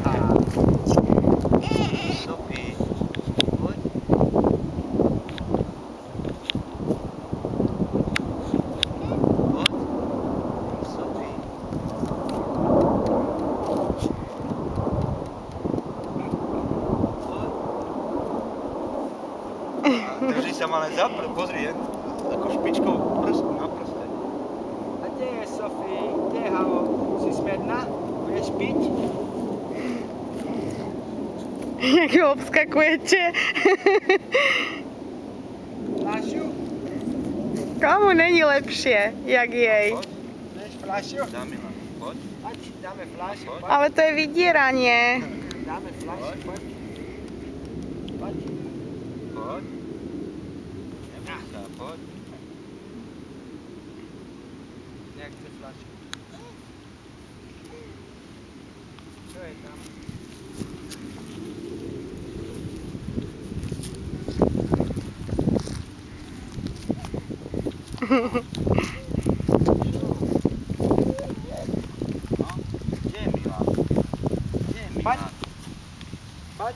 Sofie, poď. Poď. Sofie. Poď. Takže sa má len zapr, pozri, ako špičkou prstu na prste. A kde je Sofie? Kde je Halo? Si smedná? Budeš piť? Jak ju obskakujete. Fľašu? Komu není lepšie, jak jej? Poď. Chceš fľašu? Dáme, poď. Poď, dáme fľašu, poď. Ale to je vydieranie. Dáme fľašu, poď. Poď. Poď. Neboj sa, poď. Jak chce fľašu? Čo je tam? No, kde je Milan? Kde je Milan? Poď.